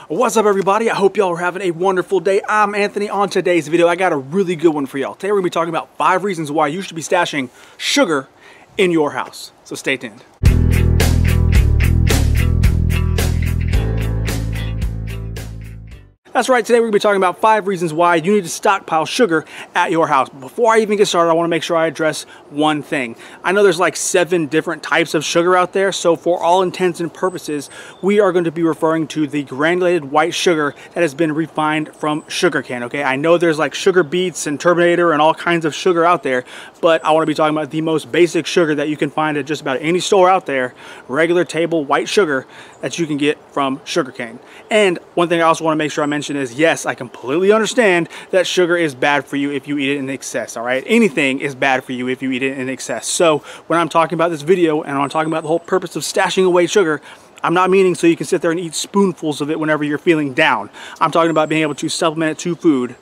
What's up, everybody? I hope y'all are having a wonderful day. I'm Anthony. On today's video, I got a really good one for y'all. Today we're going to be talking about 5 reasons why you should be stashing sugar in your house. So stay tuned. That's right, today we're going to be talking about 5 reasons why you need to stockpile sugar at your house. But before I even get started, I want to make sure I address one thing. I know there's like 7 different types of sugar out there, so for all intents and purposes, we are going to be referring to the granulated white sugar that has been refined from sugarcane, okay? I know there's like sugar beets and Terminator and all kinds of sugar out there, but I want to be talking about the most basic sugar that you can find at just about any store out there, regular table white sugar that you can get from sugarcane. And one thing I also want to make sure I mention is, yes, I completely understand that sugar is bad for you if you eat it in excess, all right? Anything is bad for you if you eat it in excess. So when I'm talking about this video and I'm talking about the whole purpose of stashing away sugar, I'm not meaning so you can sit there and eat spoonfuls of it whenever you're feeling down. I'm talking about being able to supplement it to food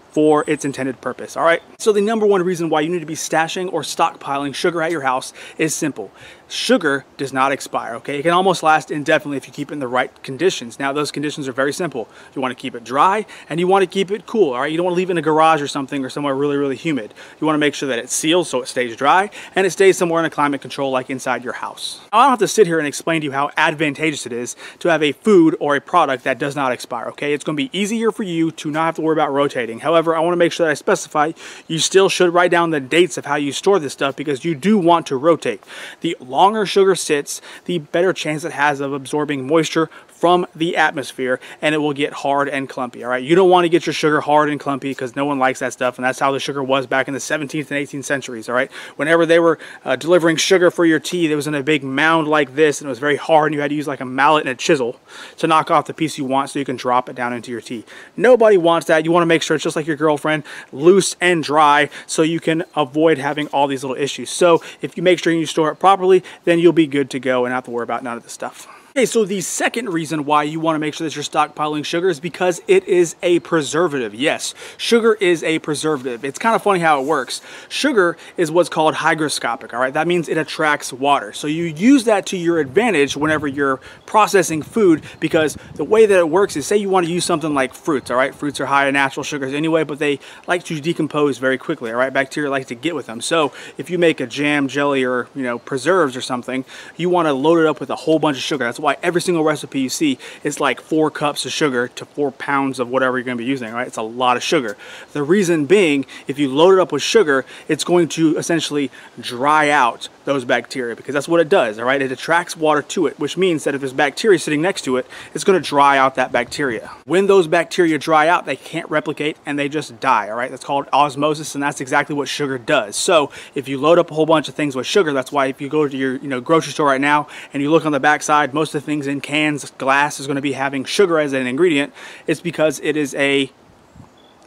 for its intended purpose, all right? So the number one reason why you need to be stashing or stockpiling sugar at your house is simple. Sugar does not expire, okay? It can almost last indefinitely if you keep it in the right conditions. Now, those conditions are very simple. You want to keep it dry and you want to keep it cool, all right? You don't want to leave it in a garage or something or somewhere really, really humid. You want to make sure that it's sealed so it stays dry and it stays somewhere in a climate control like inside your house. Now, I don't have to sit here and explain to you how advantageous it is to have a food or a product that does not expire, okay? It's going to be easier for you to not have to worry about rotating. However, I want to make sure that I specify you still should write down the dates of how you store this stuff because you do want to rotate. The longer sugar sits, the better chance it has of absorbing moisture from the atmosphere, and it will get hard and clumpy, all right? You don't want to get your sugar hard and clumpy because no one likes that stuff, and that's how the sugar was back in the 17th and 18th centuries, all right? Whenever they were delivering sugar for your tea, it was in a big mound like this, and it was very hard, and you had to use like a mallet and a chisel to knock off the piece you want so you can drop it down into your tea. Nobody wants that. You want to make sure it's just like your girlfriend, loose and dry, so you can avoid having all these little issues. So if you make sure you store it properly, then you'll be good to go and not have to worry about none of this stuff. Okay, so the second reason why you want to make sure that you're stockpiling sugar is because it is a preservative. Yes, sugar is a preservative. It's kind of funny how it works. Sugar is what's called hygroscopic, all right? That means it attracts water. So you use that to your advantage whenever you're processing food because the way that it works is, say you want to use something like fruits, all right? Fruits are high in natural sugars anyway, but they like to decompose very quickly, all right? Bacteria like to get with them. So if you make a jam, jelly, or, preserves or something, you want to load it up with a whole bunch of sugar. That's why every single recipe you see is like 4 cups of sugar to 4 pounds of whatever you're going to be using, right? It's a lot of sugar. The reason being, if you load it up with sugar, it's going to essentially dry out those bacteria because that's what it does, all right? It attracts water to it, which means that if there's bacteria sitting next to it, it's going to dry out that bacteria. When those bacteria dry out, they can't replicate and they just die, all right? That's called osmosis, and that's exactly what sugar does. So if you load up a whole bunch of things with sugar, that's why if you go to your grocery store right now and you look on the back side, most of the things in cans, glass is going to be having sugar as an ingredient. It's because it is a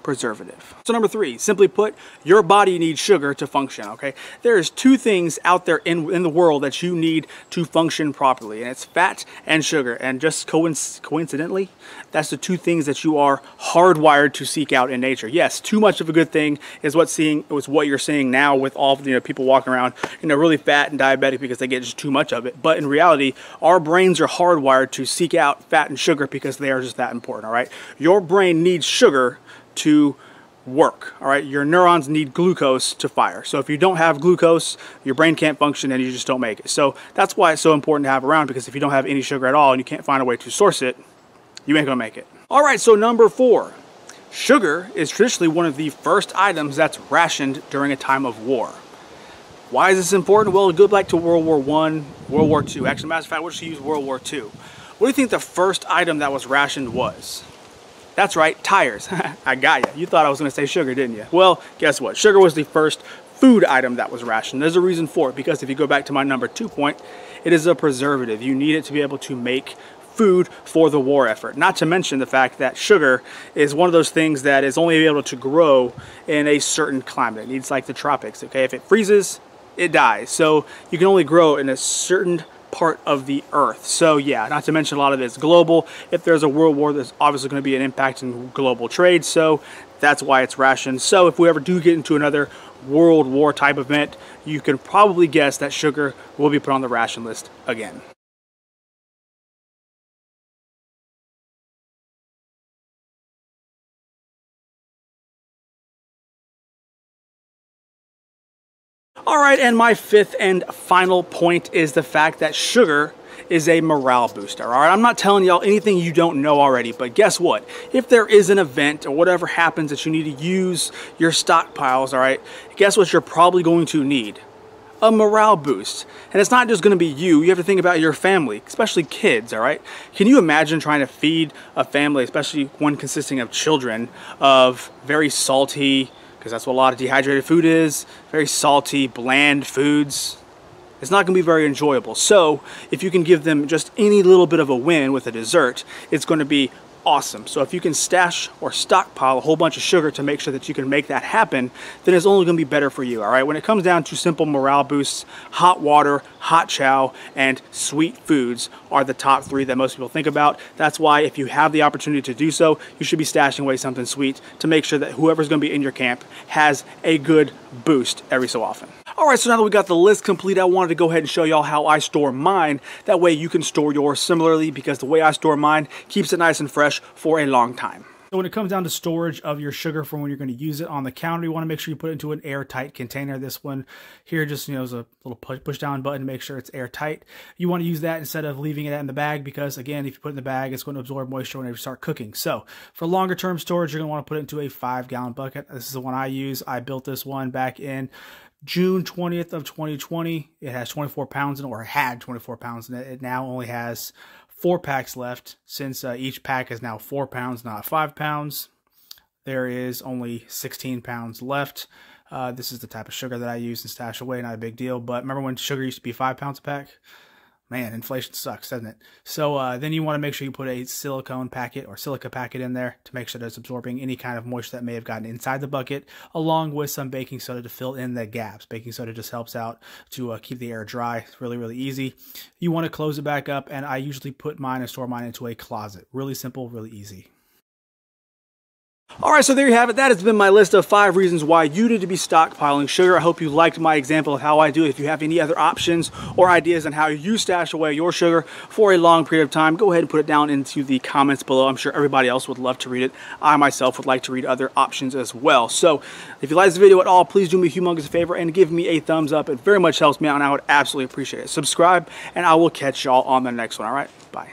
preservative. So number 3, simply put, your body needs sugar to function, okay? There's 2 things out there in the world that you need to function properly, and it's fat and sugar. And just coincidentally, that's the 2 things that you are hardwired to seek out in nature. Yes, too much of a good thing is what you're seeing now with all people walking around, really fat and diabetic because they get just too much of it. But in reality, our brains are hardwired to seek out fat and sugar because they are just that important, all right? Your brain needs sugar to work, all right? Your neurons need glucose to fire. So if you don't have glucose, your brain can't function and you just don't make it. So that's why it's so important to have around, because if you don't have any sugar at all and you can't find a way to source it, you ain't gonna make it. All right, so number 4, sugar is traditionally one of the first items that's rationed during a time of war. Why is this important? Well, it goes back to World War I, World War II. Actually, matter of fact, we'll just use World War II. What do you think the first item that was rationed was? That's right, tires. I got you. You thought I was going to say sugar, didn't you? Well, guess what? Sugar was the first food item that was rationed. There's a reason for it, because if you go back to my number 2 point, it is a preservative. You need it to be able to make food for the war effort. Not to mention the fact that sugar is one of those things that is only able to grow in a certain climate. It needs like the tropics, okay? If it freezes, it dies. So you can only grow in a certain part of the earth. So yeah, not to mention a lot of it's global. If there's a world war, there's obviously going to be an impact in global trade, so that's why it's rationed. So if we ever do get into another world war type event, you can probably guess that sugar will be put on the ration list again. All right, and my fifth and final point is the fact that sugar is a morale booster. All right, I'm not telling y'all anything you don't know already, but guess what? If there is an event or whatever happens that you need to use your stockpiles, all right, guess what you're probably going to need? A morale boost. And it's not just going to be you. You have to think about your family, especially kids, all right? Can you imagine trying to feed a family, especially one consisting of children, of very salty, because that's what a lot of dehydrated food is, very salty, bland foods? It's not going to be very enjoyable. So if you can give them just any little bit of a win with a dessert, it's going to be awesome. So if you can stash or stockpile a whole bunch of sugar to make sure that you can make that happen, then it's only going to be better for you. All right, when it comes down to simple morale boosts, hot water, hot chow, and sweet foods are the top three that most people think about. That's why if you have the opportunity to do so, you should be stashing away something sweet to make sure that whoever's going to be in your camp has a good boost every so often. All right, so now that we got the list complete, I wanted to go ahead and show y'all how I store mine. That way you can store yours similarly, because the way I store mine keeps it nice and fresh for a long time. So when it comes down to storage of your sugar for when you're going to use it on the counter, you want to make sure you put it into an airtight container. This one here just, is a little push down button to make sure it's airtight. You want to use that instead of leaving it in the bag, because again, if you put it in the bag, it's going to absorb moisture whenever you start cooking. So for longer term storage, you're going to want to put it into a 5-gallon bucket. This is the one I use. I built this one back in June 20th of 2020. It has 24 pounds in it, or it had 24 pounds in it. It now only has 4 packs left. Since each pack is now 4 pounds, not 5 pounds, there is only 16 pounds left. This is the type of sugar that I use and stash away, not a big deal. But remember when sugar used to be 5 pounds a pack? Man, inflation sucks, doesn't it? So then you want to make sure you put a silicone packet or silica packet in there to make sure that it's absorbing any kind of moisture that may have gotten inside the bucket, along with some baking soda to fill in the gaps. Baking soda just helps out to keep the air dry. It's really, really easy. You want to close it back up, and I usually put mine and store mine into a closet. Really simple, really easy. All right, so there you have it. That has been my list of 5 reasons why you need to be stockpiling sugar. I hope you liked my example of how I do it. If you have any other options or ideas on how you stash away your sugar for a long period of time, go ahead and put it down into the comments below. I'm sure everybody else would love to read it. I myself would like to read other options as well. So if you like this video at all, please do me a humongous favor and give me a thumbs up. It very much helps me out, and I would absolutely appreciate it. Subscribe, and I will catch y'all on the next one. All right, bye.